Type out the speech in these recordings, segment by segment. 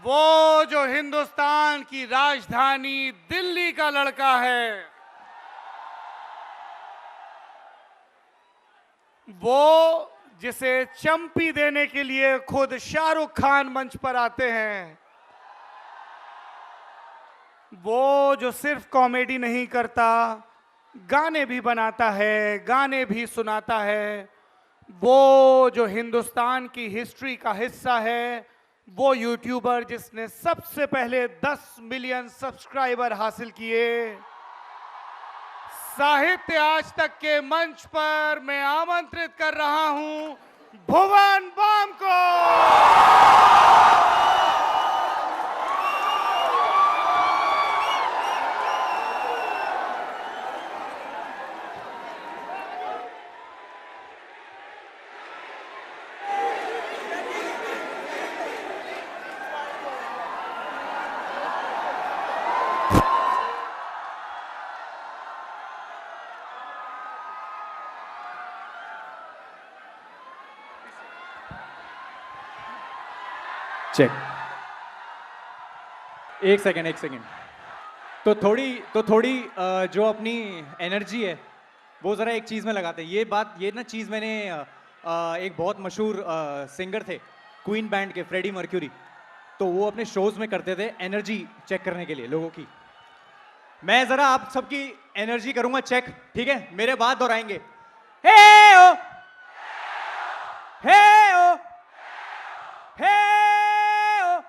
वो जो हिंदुस्तान की राजधानी दिल्ली का लड़का है, वो जिसे चंपी देने के लिए खुद शाहरुख खान मंच पर आते हैं, वो जो सिर्फ कॉमेडी नहीं करता, गाने भी बनाता है, गाने भी सुनाता है, वो जो हिंदुस्तान की हिस्ट्री का हिस्सा है, वो यूट्यूबर जिसने सबसे पहले 10 मिलियन सब्सक्राइबर हासिल किए, साहित्य आज तक के मंच पर मैं आमंत्रित कर रहा हूं भुवन बाम को। चेक। एक सेकेंड। तो थोड़ी जो अपनी एनर्जी है वो ज़रा एक चीज़ में लगाते हैं। ये ना चीज़ मैंने एक बहुत मशहूर सिंगर थे क्वीन बैंड के, फ्रेडी मर्क्यूरी, तो वो अपने शोज में करते थे एनर्जी चेक करने के लिए लोगों की। मैं ज़रा आप सबकी एनर्जी करूंगा चेक, ठीक है? मेरे बाद दोहराएंगे। हे ओ, हे ओ, हे ओ,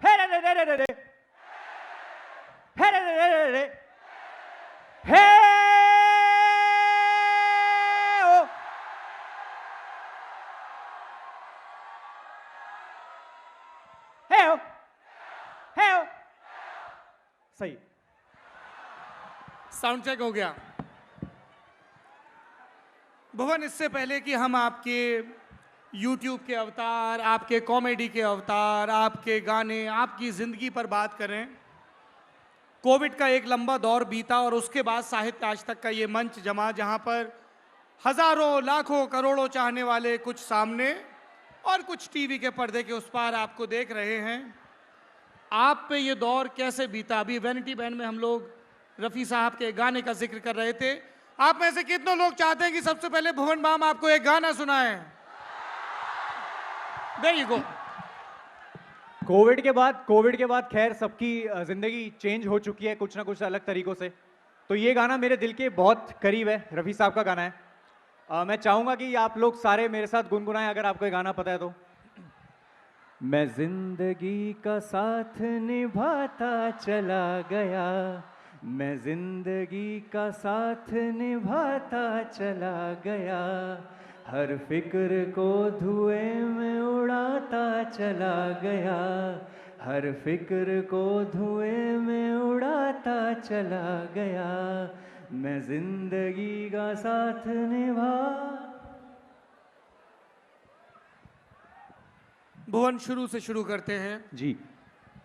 हे रे रे रे रे रे, हे रे रे रे रे, हे ओ, हे ओ, हे ओ। सही। साउंड चेक हो गया। भुवन, इससे पहले कि हम आपके YouTube के अवतार, आपके कॉमेडी के अवतार, आपके गाने, आपकी जिंदगी पर बात करें, कोविड का एक लंबा दौर बीता और उसके बाद साहित्य आज तक का ये मंच जमा, जहां पर हजारों, लाखों, करोड़ों चाहने वाले कुछ सामने और कुछ टीवी के पर्दे के उस पार आपको देख रहे हैं। आप पे ये दौर कैसे बीता? अभी वैनिटी बैंड में हम लोग रफ़ी साहब के गाने का जिक्र कर रहे थे। आप में से कितने लोग चाहते हैं कि सबसे पहले भुवन बाम आपको एक गाना सुनाएं? There you go. कोविड के बाद खैर सबकी जिंदगी चेंज हो चुकी है कुछ ना कुछ अलग तरीकों से। तो ये गाना मेरे दिल के बहुत करीब है, रफ़ी साहब का गाना है। मैं चाहूंगा कि आप लोग सारे मेरे साथ गुनगुनाएं अगर आपको ये गाना पता है तो। मैं जिंदगी का साथ निभाता चला गया, मैं जिंदगी का साथ निभाता चला गया, हर फिक्र को धुएं में उड़ाता चला गया, हर फिक्र को धुएं में उड़ाता चला गया, मैं जिंदगी का साथ निभा। भुवन, शुरू से शुरू करते हैं जी।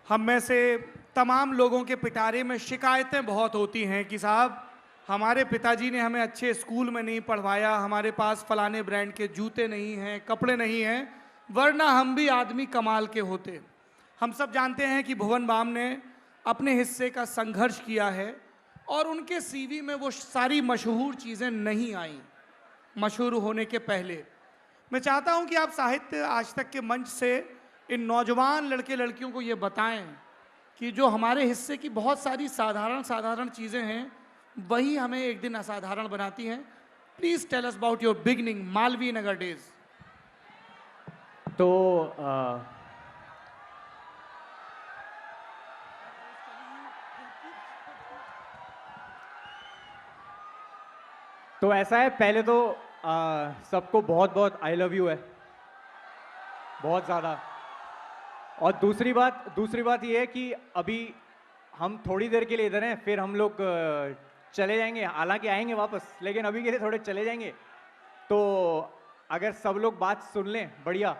हम में से तमाम लोगों के पिटारे में शिकायतें बहुत होती हैं कि साहब हमारे पिताजी ने हमें अच्छे स्कूल में नहीं पढ़वाया, हमारे पास फलाने ब्रांड के जूते नहीं हैं, कपड़े नहीं हैं, वरना हम भी आदमी कमाल के होते। हम सब जानते हैं कि भुवन बाम ने अपने हिस्से का संघर्ष किया है और उनके सीवी में वो सारी मशहूर चीज़ें नहीं आईं मशहूर होने के पहले। मैं चाहता हूं कि आप साहित्य आज तक के मंच से इन नौजवान लड़के लड़कियों को ये बताएं कि जो हमारे हिस्से की बहुत सारी साधारण चीज़ें हैं वही हमें एक दिन असाधारण बनाती हैं। Please tell us about your beginning, Malviya Nagar days. तो ऐसा है, पहले तो सबको बहुत बहुत आई लव यू है, बहुत ज़्यादा। और दूसरी बात ये है कि अभी हम थोड़ी देर के लिए इधर हैं, फिर हम लोग चले जाएंगे, हालांकि आएंगे वापस, लेकिन अभी के लिए थोड़े चले जाएंगे। तो अगर सब लोग बात सुन लें बढ़िया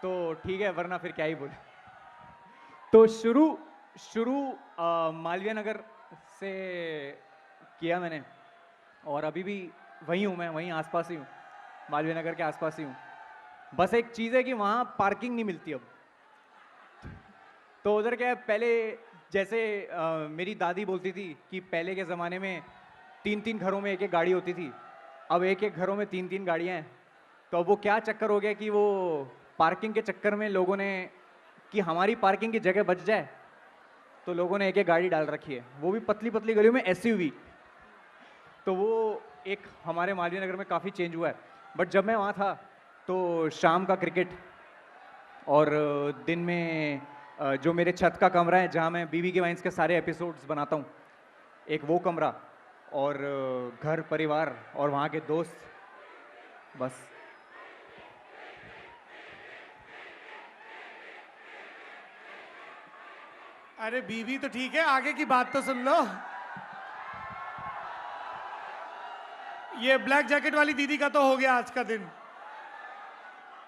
तो ठीक है, वरना फिर क्या ही बोले। तो शुरू मालवीय नगर से किया मैंने, और अभी भी वहीं हूँ, मैं वहीं आसपास ही हूँ, मालवीय नगर के आसपास ही हूँ। बस एक चीज़ है कि वहाँ पार्किंग नहीं मिलती अब, तो उधर क्या है, पहले जैसे मेरी दादी बोलती थी कि पहले के ज़माने में 3-3 घरों में एक एक गाड़ी होती थी, अब एक एक घरों में 3-3 गाड़ियाँ हैं। तो अब वो क्या चक्कर हो गया कि वो पार्किंग के चक्कर में लोगों ने, कि हमारी पार्किंग की जगह बच जाए, तो लोगों ने एक एक गाड़ी डाल रखी है, वो भी पतली पतली गलियों में एसयूवी। तो वो एक हमारे मालवीय नगर में काफ़ी चेंज हुआ है। बट जब मैं वहाँ था तो शाम का क्रिकेट और दिन में जो मेरे छत का कमरा है जहाँ मैं बीबी के वाइन्स के सारे एपिसोड्स बनाता हूँ, एक वो कमरा और घर परिवार और वहाँ के दोस्त, बस। अरे बीवी तो ठीक है, आगे की बात तो सुन लो। ये ब्लैक जैकेट वाली दीदी का तो हो गया आज का दिन,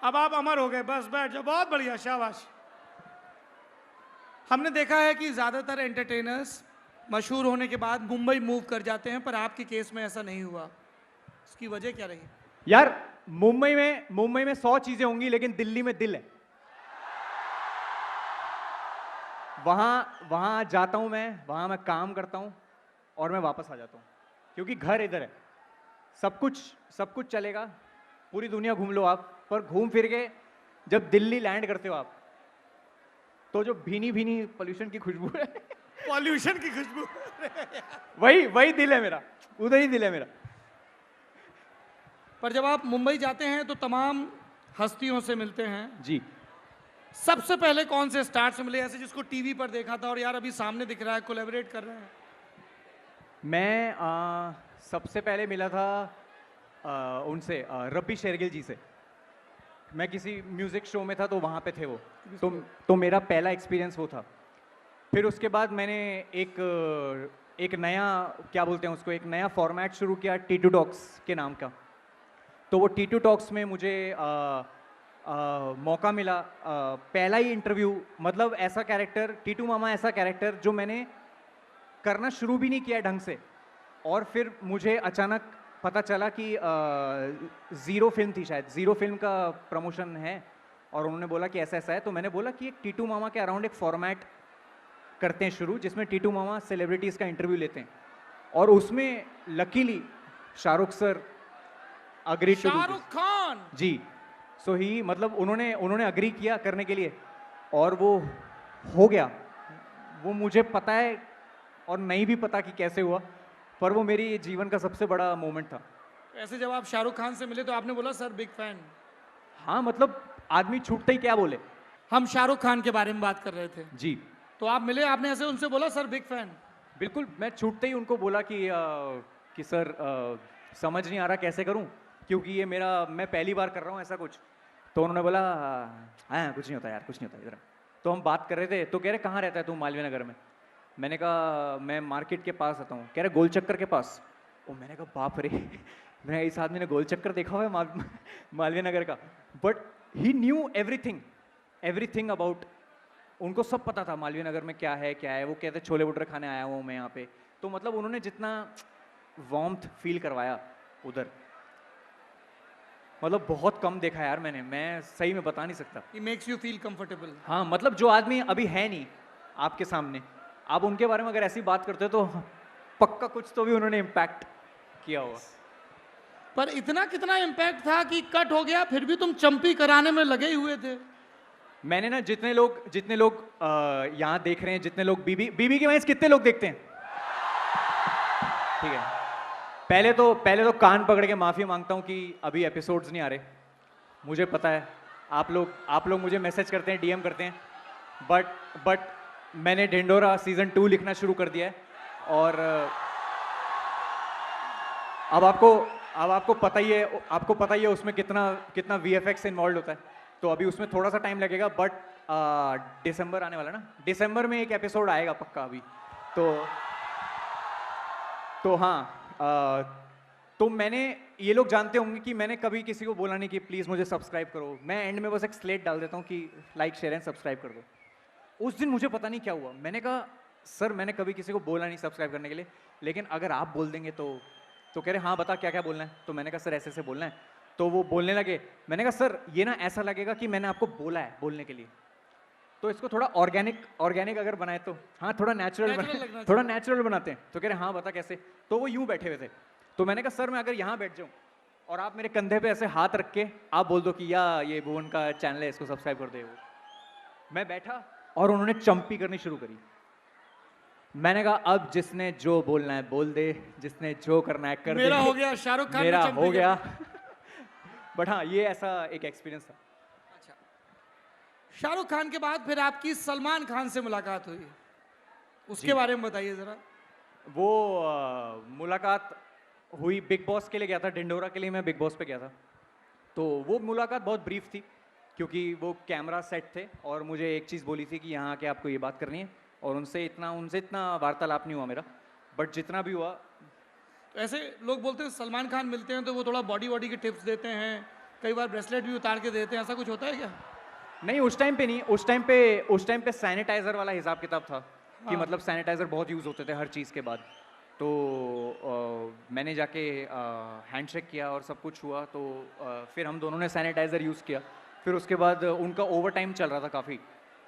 अब आप अमर हो गए, बस बैठ जाओ, बहुत बढ़िया, शाबाश। हमने देखा है कि ज्यादातर एंटरटेनर्स मशहूर होने के बाद मुंबई मूव कर जाते हैं, पर आपके केस में ऐसा नहीं हुआ, इसकी वजह क्या रही? यार मुंबई में 100 चीजें होंगी, लेकिन दिल्ली में दिल है। वहां जाता हूं मैं, वहां मैं काम करता हूं और मैं वापस आ जाता हूं, क्योंकि घर इधर है। सब कुछ चलेगा, पूरी दुनिया घूम लो आप, पर घूम फिर के जब दिल्ली लैंड करते हो आप, तो जो भीनी भीनी पोल्यूशन की खुशबू है पॉल्यूशन की खुशबू वही दिल है मेरा, उधर ही दिल है मेरा। पर जब आप मुंबई जाते हैं तो तमाम हस्तियों से मिलते हैं जी। सबसे पहले कौन से स्टार से मिले, ऐसे जिसको टीवी पर देखा था और यार अभी सामने दिख रहा है, कोलैबोरेट कर रहे हैं? मैं सबसे पहले मिला था उनसे, रब्बी शेरगिल जी से। मैं किसी म्यूज़िक शो में था तो वहाँ पे थे वो, तो मेरा पहला एक्सपीरियंस वो था। फिर उसके बाद मैंने एक नया, क्या बोलते हैं उसको, एक नया फॉर्मेट शुरू किया टीटू टॉक्स के नाम का। तो वो टीटू टॉक्स में मुझे मौका मिला, पहला ही इंटरव्यू, मतलब ऐसा कैरेक्टर, टीटू मामा ऐसा कैरेक्टर जो मैंने करना शुरू भी नहीं किया ढंग से, और फिर मुझे अचानक पता चला कि ज़ीरो फिल्म थी, शायद ज़ीरो फिल्म का प्रमोशन है, और उन्होंने बोला कि ऐसा ऐसा है। तो मैंने बोला कि एक टीटू मामा के अराउंड एक फॉर्मेट करते हैं शुरू, जिसमें टीटू मामा सेलिब्रिटीज़ का इंटरव्यू लेते हैं, और उसमें luckily Shahrukh sir agree to, Shahrukh Khan ji. So he, मतलब उन्होंने अग्री किया करने के लिए, और वो हो गया। वो मुझे पता है और नहीं भी पता कि कैसे हुआ, पर वो मेरी जीवन का सबसे बड़ा मोमेंट था। ऐसे जब आप शाहरुख खान से मिले तो आपने बोला सर बिग फैन? हाँ, मतलब आदमी छूटते ही क्या बोले। हम शाहरुख खान के बारे में बात कर रहे थे जी। तो आप मिले, आपने ऐसे उनसे बोला सर बिग फैन? बिल्कुल, मैं छूटते ही उनको बोला कि सर समझ नहीं आ रहा कैसे करूं, क्योंकि ये मैं पहली बार कर रहा हूं ऐसा कुछ। तो उन्होंने बोला हाँ कुछ नहीं होता यार, कुछ नहीं होता इधर। तो हम बात कर रहे थे, तो कह रहे कहाँ रहता है तू? मालवीय नगर में। मैंने कहा मैं मार्केट के पास रहता हूँ। कह रहे गोल चक्कर के पास। ओ, मैंने कहा बाप रे मैं इस आदमी ने गोल चक्कर देखा हुआ है मालवीय नगर का। But he new everything about, उनको सब पता था मालवीय नगर में क्या है। वो कहते छोले भटूरे खाने आया हूँ मैं यहाँ पे। तो मतलब उन्होंने जितना वार्मथ फील करवाया उधर, मतलब बहुत कम देखा यार मैंने, मैं सही में बता नहीं सकता। It makes you feel comfortable. हाँ, मतलब जो आदमी अभी है नहीं आपके सामने, आप उनके बारे में अगर ऐसी बात करते हो तो पक्का कुछ तो भी उन्होंने इम्पैक्ट किया होगा। पर इतना कितना इम्पैक्ट था कि कट हो गया फिर भी तुम चंपी कराने में लगे ही हुए थे? मैंने ना, जितने लोग यहाँ देख रहे हैं, जितने लोग बीबी के वाइन्स कितने लोग देखते हैं? ठीक है, पहले तो कान पकड़ के माफ़ी मांगता हूँ कि अभी एपिसोड्स नहीं आ रहे। मुझे पता है आप लोग मुझे मैसेज करते हैं, डीएम करते हैं, बट मैंने ढिंडोरा सीज़न 2 लिखना शुरू कर दिया है, और अब आपको पता ही है उसमें कितना वीएफएक्स इन्वॉल्व होता है। तो अभी उसमें थोड़ा सा टाइम लगेगा, बट दिसंबर आने वाला ना, दिसंबर में एक एपिसोड आएगा पक्का अभी। तो हाँ, तो मैंने, ये लोग जानते होंगे कि मैंने कभी किसी को बोला नहीं कि प्लीज़ मुझे सब्सक्राइब करो। मैं एंड में बस एक स्लेट डाल देता हूँ कि लाइक शेयर एंड सब्सक्राइब कर दो। उस दिन मुझे पता नहीं क्या हुआ, मैंने कहा सर मैंने कभी किसी को बोला नहीं सब्सक्राइब करने के लिए, लेकिन अगर आप बोल देंगे तो कह रहे हाँ बता क्या क्या बोलना है। तो मैंने कहा सर ऐसे ऐसे बोलना है। तो वो बोलने लगे। मैंने कहा सर ये ना ऐसा लगेगा कि मैंने आपको बोला है बोलने के लिए। तो इसको थोड़ा ऑर्गेनिक अगर बनाए तो हाँ थोड़ा Natural लगना चाहिए। थोड़ा नेचुरल बनाते हैं। तो कह रहे हाँ बता कैसे। तो वो यूं बैठे हुए थे। तो मैंने कहा सर मैं अगर यहाँ बैठ जाऊँ और आप मेरे कंधे पे ऐसे हाथ रख के आप बोल दो कि या ये भुवन का चैनल है इसको सब्सक्राइब कर दे। वो मैं बैठा और उन्होंने चंपी करनी शुरू करी। मैंने कहा अब जिसने जो बोलना है बोल दे, जिसने जो करना है कर दे। मेरा हो गया, शाहरुख खान ने मेरा चंपी हो कर गया। दी। बट हाँ ये ऐसा एक एक्सपीरियंस था। अच्छा, शाहरुख खान के बाद फिर आपकी सलमान खान से मुलाकात हुई, उसके जी। बारे में बताइए जरा। वो मुलाकात हुई बिग बॉस के लिए गया था, ढिंडोरा के लिए मैं बिग बॉस पे गया था। तो वो मुलाकात बहुत ब्रीफ थी क्योंकि वो कैमरा सेट थे और मुझे एक चीज़ बोली थी कि यहाँ आके आपको ये बात करनी है और उनसे इतना वार्तालाप नहीं हुआ मेरा। बट जितना भी हुआ ऐसे लोग बोलते हैं सलमान खान मिलते हैं तो वो थोड़ा बॉडी के टिप्स देते हैं, कई बार ब्रेसलेट भी उतार के देते हैं, ऐसा कुछ होता है क्या? नहीं उस टाइम पे नहीं, उस टाइम पे सैनिटाइजर वाला हिसाब किताब था कि हाँ। मतलब सैनिटाइजर बहुत यूज़ होते थे हर चीज़ के बाद। तो मैंने जाके हैंडशेक किया और सब कुछ हुआ। तो फिर हम दोनों ने सैनिटाइज़र यूज़ किया। फिर उसके बाद उनका ओवर टाइम चल रहा था काफ़ी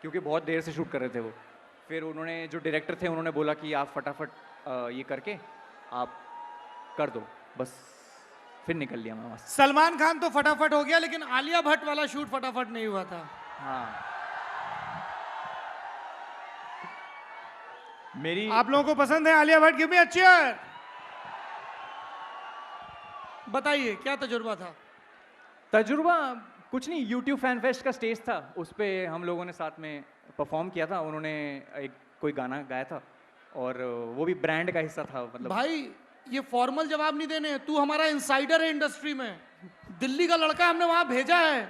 क्योंकि बहुत देर से शूट कर रहे थे वो। फिर उन्होंने जो डायरेक्टर थे उन्होंने बोला कि आप फटाफट ये करके आप कर दो बस। फिर निकल लिया मैं वहाँ से। सलमान खान तो फटाफट हो गया, लेकिन आलिया भट्ट वाला शूट फटाफट नहीं हुआ था। हाँ मेरी आप लोगों को पसंद है आलिया भट्ट? गिव मी अ चीयर। बताइए क्या तजुर्बा था? तजुर्बा कुछ नहीं, यूट्यूब फैन फेस्ट का स्टेज था, उस पे हम लोगों ने साथ में परफॉर्म किया था। उन्होंने एक कोई गाना गाया था और वो भी ब्रांड का हिस्सा था मतलब। भाई ये फॉर्मल जवाब नहीं देने हैं, तू हमारा इंसाइडर है इंडस्ट्री में, दिल्ली का लड़का हमने वहां भेजा है,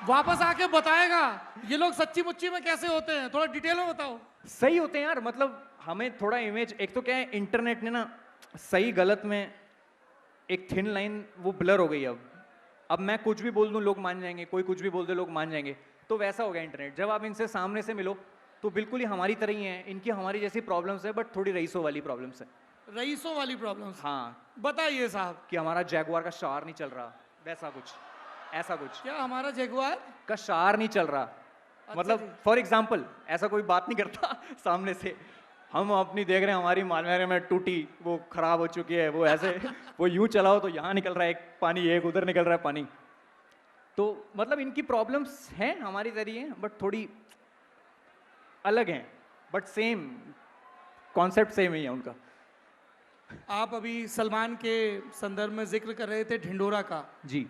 वापस आके बताएगा ये लोग सच्ची मुच्ची में कैसे होते हैं, थोड़ा डिटेल में बताओ। सही होते हैं यार, मतलब हमें थोड़ा इमेज, एक तो क्या है इंटरनेट ने ना सही गलत में एक थिन लाइन वो ब्लर हो गई। अब मैं कुछ भी बोल दूं लोग मान जाएंगे, कोई कुछ भी बोल दे लोग मान जाएंगे। तो वैसा हो गया इंटरनेट। जब आप इनसे सामने से मिलो तो बिल्कुल ही हमारी तरह ही हैं, इनकी हमारी जैसी प्रॉब्लम्स है बट थोड़ी रईसों वाली प्रॉब्लम्स है। रईसों वाली प्रॉब्लम्स? हाँ बताइए साहब। कि हमारा जैगुआर का शार नहीं चल रहा, वैसा कुछ, ऐसा कुछ क्या हमारा जगुआर? का शार नहीं चल रहा। अच्छा मतलब जी। फॉर एग्जाम्पल ऐसा कोई बात नहीं करता सामने से, हम अपनी देख रहे हैं हमारी मालवेरे में टूटी वो खराब हो चुकी है, वो ऐसे वो यूं चलाओ तो यहाँ निकल रहा है एक पानी, एक उधर निकल रहा है पानी। तो मतलब इनकी प्रॉब्लम्स हैं हमारी तरह हैं बट थोड़ी अलग हैं, बट सेम कॉन्सेप्ट सेम ही है उनका। आप अभी सलमान के संदर्भ में जिक्र कर रहे थे ढिंडोरा का। जी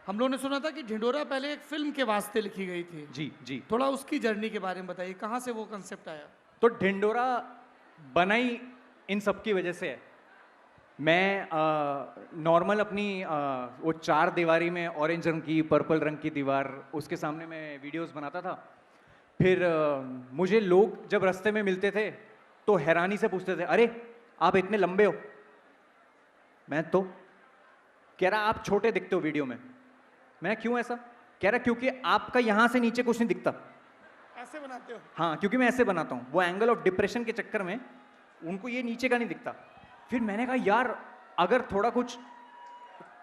हम लोगों ने सुना था कि ढिंडोरा पहले एक फिल्म के वास्ते लिखी गई थी। जी जी। थोड़ा उसकी जर्नी के बारे में बताइए, कहाँ से वो कंसेप्ट आया? तो ढिंडोरा बनाई इन सब की वजह से है। मैं नॉर्मल अपनी वो 4 दीवारी में ऑरेंज रंग की, पर्पल रंग की दीवार, उसके सामने मैं वीडियोस बनाता था। फिर मुझे लोग जब रास्ते में मिलते थे तो हैरानी से पूछते थे, अरे आप इतने लंबे हो? मैं तो कह रहा आप छोटे दिखते हो वीडियो में। मैं क्यों ऐसा? कह रहा क्योंकि आपका यहाँ से नीचे कुछ नहीं दिखता। ऐसे बनाते हो? हाँ क्योंकि मैं ऐसे बनाता हूँ, वो एंगल ऑफ डिप्रेशन के चक्कर में उनको ये नीचे का नहीं दिखता। फिर मैंने कहा यार अगर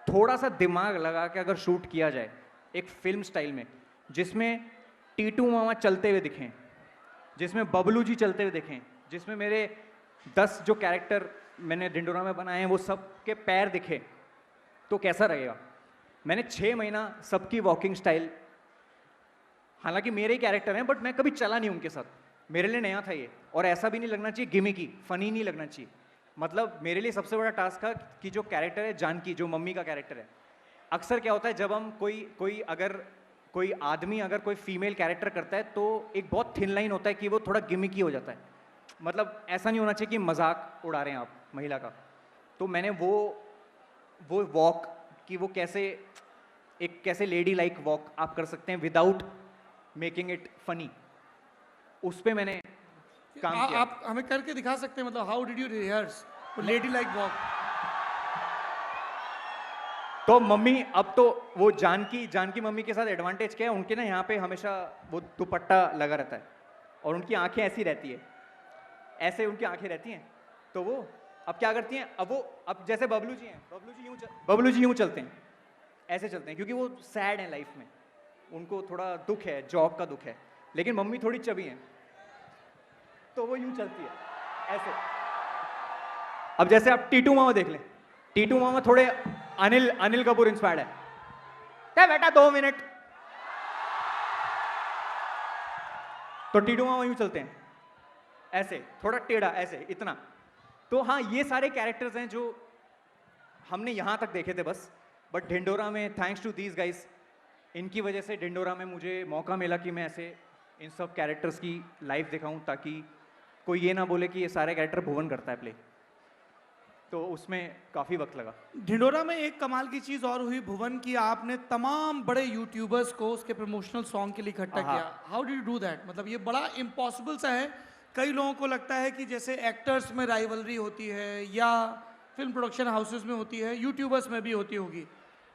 थोड़ा सा दिमाग लगा के अगर शूट किया जाए एक फिल्म स्टाइल में, जिसमें टीटू मामा चलते हुए दिखें, जिसमें बबलू जी चलते हुए दिखें, जिसमें मेरे 10 जो कैरेक्टर मैंने ढिंडोरा में बनाए हैं वो सब के पैर दिखे, तो कैसा रहेगा? मैंने 6 महीना सबकी वॉकिंग स्टाइल, हालांकि मेरे ही कैरेक्टर हैं बट मैं कभी चला नहीं उनके साथ, मेरे लिए नया था ये। और ऐसा भी नहीं लगना चाहिए गिमिकी, फनी नहीं लगना चाहिए। मतलब मेरे लिए सबसे बड़ा टास्क था कि जो कैरेक्टर है जानकी, जो मम्मी का कैरेक्टर है, अक्सर क्या होता है जब हम कोई आदमी अगर कोई फीमेल कैरेक्टर करता है तो एक बहुत थिन लाइन होता है कि वो थोड़ा गिमिकी हो जाता है। मतलब ऐसा नहीं होना चाहिए कि मजाक उड़ा रहे हैं आप महिला का। तो मैंने वो वॉक कि वो कैसे लेडी लाइक वॉक आप कर सकते हैं विदाउट मेकिंग इट फनी, उस पे मैंने काम किया। आप हमें करके दिखा सकते हैं, मतलब how did you rehearse lady like walk? तो मम्मी, अब तो वो जानकी मम्मी के साथ एडवांटेज क्या है, उनके ना यहाँ पे हमेशा वो दुपट्टा लगा रहता है और उनकी आंखें ऐसी रहती है, ऐसे उनकी आंखें रहती हैं। तो वो अब क्या करती हैं, अब जैसे बबलू जी हैं, बबलू जी यूं चलते हैं, ऐसे चलते हैं क्योंकि वो सैड हैं लाइफ में, उनको थोड़ा दुख है, जॉब का दुख है। लेकिन मम्मी थोड़ी चबी हैं, तो वो यूं चलती है ऐसे। अब जैसे आप टीटू मामा देख लें, टीटू मामा थोड़े अनिल कपूर इंस्पायर्ड है। क्या बेटा 2 मिनट, तो टीटू मामा यूं चलते हैं ऐसे, थोड़ा टेढ़ा ऐसे, इतना। तो हाँ, ये सारे कैरेक्टर्स हैं जो हमने यहाँ तक देखे थे बस, बट ढिंडोरा में थैंक्स टू दीज गाइस, इनकी वजह से ढिंडोरा में मुझे मौका मिला कि मैं ऐसे इन सब कैरेक्टर्स की लाइव दिखाऊं, ताकि कोई ये ना बोले कि ये सारे कैरेक्टर भुवन करता है प्ले। तो उसमें काफ़ी वक्त लगा। ढिंडोरा में एक कमाल की चीज और हुई भुवन की, आपने तमाम बड़े यूट्यूबर्स को उसके प्रमोशनल सॉन्ग के लिए इकट्ठा हाँ। किया। How did you do that? मतलब ये बड़ा इम्पॉसिबल सा है। कई लोगों को लगता है कि जैसे एक्टर्स में राइवलरी होती है या फिल्म प्रोडक्शन हाउसेस में होती है, यूट्यूबर्स में भी होती होगी,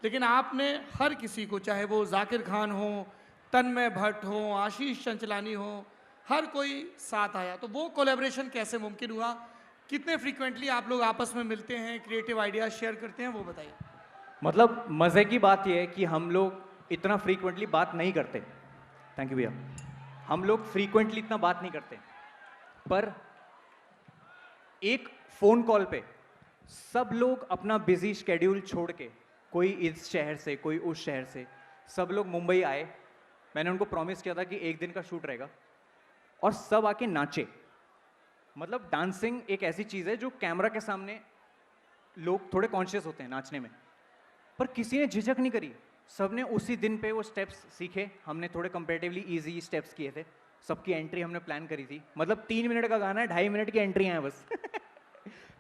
लेकिन आपने हर किसी को, चाहे वो जाकिर खान हो, तन्मय भट्ट हो, आशीष चंचलानी हो, हर कोई साथ आया। तो वो कोलैबोरेशन कैसे मुमकिन हुआ? कितने फ्रीक्वेंटली आप लोग आपस में मिलते हैं, क्रिएटिव आइडियाज शेयर करते हैं, वो बताइए। मतलब मज़े की बात यह है कि हम लोग इतना फ्रीक्वेंटली बात नहीं करते। थैंक यू भैया। हम लोग फ्रीक्वेंटली इतना बात नहीं करते, पर एक फ़ोन कॉल पे सब लोग अपना बिजी शेड्यूल छोड़ के, कोई इस शहर से, कोई उस शहर से, सब लोग मुंबई आए। मैंने उनको प्रॉमिस किया था कि 1 दिन का शूट रहेगा, और सब आके नाचे। मतलब डांसिंग एक ऐसी चीज़ है जो कैमरा के सामने लोग थोड़े कॉन्शियस होते हैं नाचने में, पर किसी ने झिझक नहीं करी। सब ने उसी दिन पे वो स्टेप्स सीखे। हमने थोड़े कंपैरेटिवली इजी स्टेप्स किए थे। सबकी एंट्री हमने प्लान करी थी। मतलब 3 मिनट का गाना है, 2.5 मिनट की एंट्री हैं बस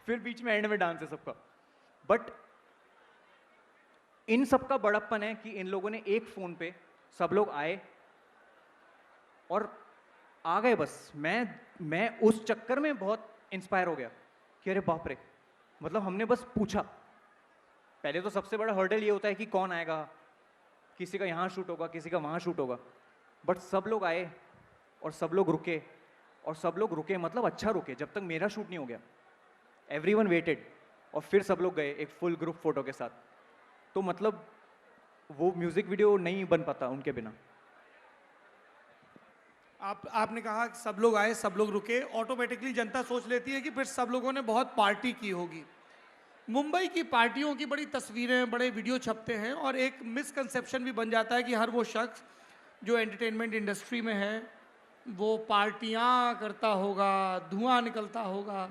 फिर बीच में एंड में डांस है सबका। बट इन सबका बड़प्पन है कि इन लोगों ने एक फ़ोन पे सब लोग आए और आ गए बस। मैं उस चक्कर में बहुत इंस्पायर हो गया कि अरे बाप रे, मतलब हमने बस पूछा। पहले तो सबसे बड़ा हर्डल ये होता है कि कौन आएगा, किसी का यहाँ शूट होगा, किसी का वहाँ शूट होगा। बट सब लोग आए और सब लोग रुके, और सब लोग रुके मतलब अच्छा रुके, जब तक मेरा शूट नहीं हो गया। एवरीवन वेटेड, और फिर सब लोग गए एक फुल ग्रुप फोटो के साथ। तो मतलब वो म्यूजिक वीडियो नहीं बन पाता उनके बिना। आपने कहा कि सब लोग आए, सब लोग रुके, ऑटोमेटिकली जनता सोच लेती है कि फिर सब लोगों ने बहुत पार्टी की होगी। मुंबई की पार्टियों की बड़ी तस्वीरें, बड़े वीडियो छपते हैं, और एक मिसकंसेप्शन भी बन जाता है कि हर वो शख्स जो एंटरटेनमेंट इंडस्ट्री में है वो पार्टियां करता होगा, धुआं निकलता होगा,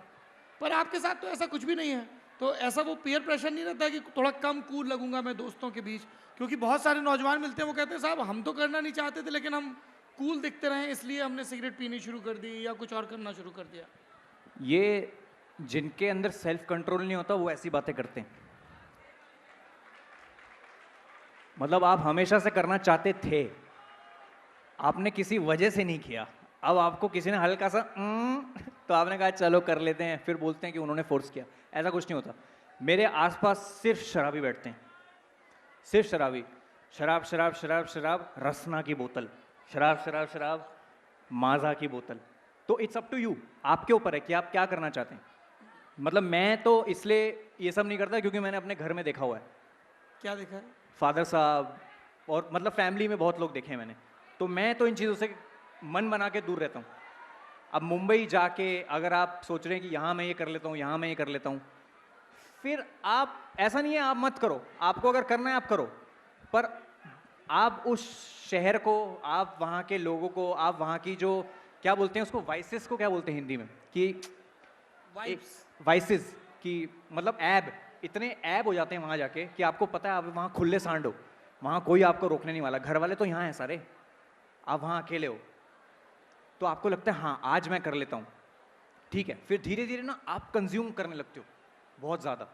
पर आपके साथ तो ऐसा कुछ भी नहीं है। तो ऐसा वो पीयर प्रेशर नहीं रहता कि थोड़ा कम कूल लगूंगा मैं दोस्तों के बीच? क्योंकि बहुत सारे नौजवान मिलते हैं, वो कहते हैं साहब हम तो करना नहीं चाहते थे, लेकिन हम कूल दिखते रहे इसलिए हमने सिगरेट पीनी शुरू कर दी या कुछ और करना शुरू कर दिया। ये जिनके अंदर सेल्फ कंट्रोल नहीं होता वो ऐसी बातें करते हैं। मतलब आप हमेशा से करना चाहते थे, आपने किसी वजह से नहीं किया। अब आपको किसी ने हल्का सा तो आपने कहा चलो कर लेते हैं, फिर बोलते हैं कि उन्होंने फोर्स किया। ऐसा कुछ नहीं होता। मेरे आसपास सिर्फ शराबी बैठते हैं, सिर्फ शराबी। शराब शराब शराब शराब, रसना की बोतल, शराब शराब शराब, माजा की बोतल। तो इट्स अप टू यू, आपके ऊपर है कि आप क्या करना चाहते हैं। मतलब मैं तो इसलिए ये सब नहीं करता क्योंकि मैंने अपने घर में देखा हुआ है। क्या देखा है? फादर साहब और मतलब फैमिली में बहुत लोग देखे हैं मैंने। तो मैं तो इन चीज़ों से मन बना के दूर रहता हूँ। अब मुंबई जाके अगर आप सोच रहे हैं कि यहाँ मैं ये कर लेता हूँ, यहाँ मैं ये कर लेता हूँ, फिर आप, ऐसा नहीं है आप मत करो, आपको अगर करना है आप करो, पर आप उस शहर को, आप वहाँ के लोगों को, आप वहाँ की जो क्या बोलते हैं उसको, वाइसेस को क्या बोलते हैं हिंदी में, कि वाइसेस की मतलब ऐब, इतने ऐब हो जाते हैं वहाँ जाके कि आपको पता है आप वहाँ खुले सांड हो, वहाँ कोई आपको रोकने नहीं वाला। घर वाले तो यहाँ हैं सारे, आप वहाँ अकेले हो, तो आपको लगता है हाँ आज मैं कर लेता हूँ, ठीक है। फिर धीरे धीरे ना आप कंज्यूम करने लगते हो बहुत ज़्यादा,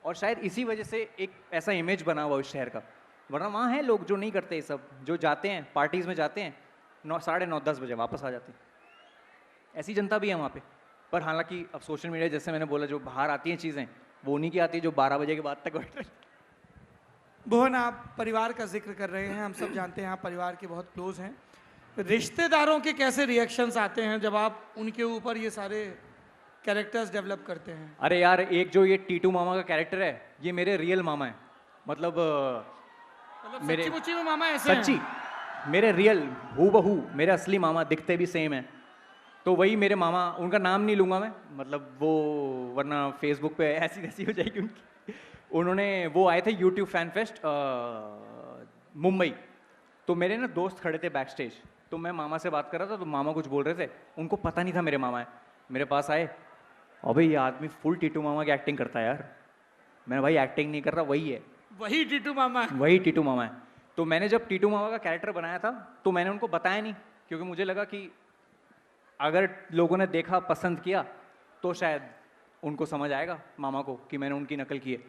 और शायद इसी वजह से एक ऐसा इमेज बना हुआ उस शहर का। वरना वहाँ हैं लोग जो नहीं करते ये सब, जो जाते हैं पार्टीज़ में जाते हैं 9, 9:30, 10 बजे वापस आ जाते हैं। ऐसी जनता भी है वहाँ पे। पर हालांकि अब सोशल मीडिया, जैसे मैंने बोला, जो बाहर आती हैं चीज़ें वो उन्हीं की आती है जो 12 बजे के बाद तक बैठे। भुवन, आप परिवार का जिक्र कर रहे हैं, हम सब जानते हैं आप परिवार के बहुत क्लोज हैं। रिश्तेदारों के कैसे रिएक्शंस आते हैं जब आप उनके ऊपर ये सारे कैरेक्टर्स डेवलप करते हैं? अरे यार, एक जो ये टीटू मामा का कैरेक्टर है, ये मेरे रियल मामा है। मतलब मेरे सच्ची मुच्ची में मामा ऐसे सच्ची, मेरे रियल हूबहू मेरे असली मामा दिखते भी सेम हैं। तो वही मेरे मामा, उनका नाम नहीं लूँगा मैं, मतलब वो वरना फेसबुक पे ऐसी तैसी हो जाएगी उनकी। उन्होंने वो आए थे यूट्यूब फैन फेस्ट मुंबई, तो मेरे ना दोस्त खड़े थे बैक स्टेज, तो मैं मामा से बात कर रहा था, तो मामा कुछ बोल रहे थे, उनको पता नहीं था मेरे मामा है। मेरे पास आए, अबे ये आदमी फुल टीटू मामा की एक्टिंग करता है यार। मैंने भाई एक्टिंग नहीं कर रहा, वही है, वही टीटू मामा है। वही टीटू मामा है। तो मैंने जब टीटू मामा का कैरेक्टर बनाया था तो मैंने उनको बताया नहीं, क्योंकि मुझे लगा कि अगर लोगों ने देखा पसंद किया तो शायद उनको समझ आएगा मामा को कि मैंने उनकी नकल की है।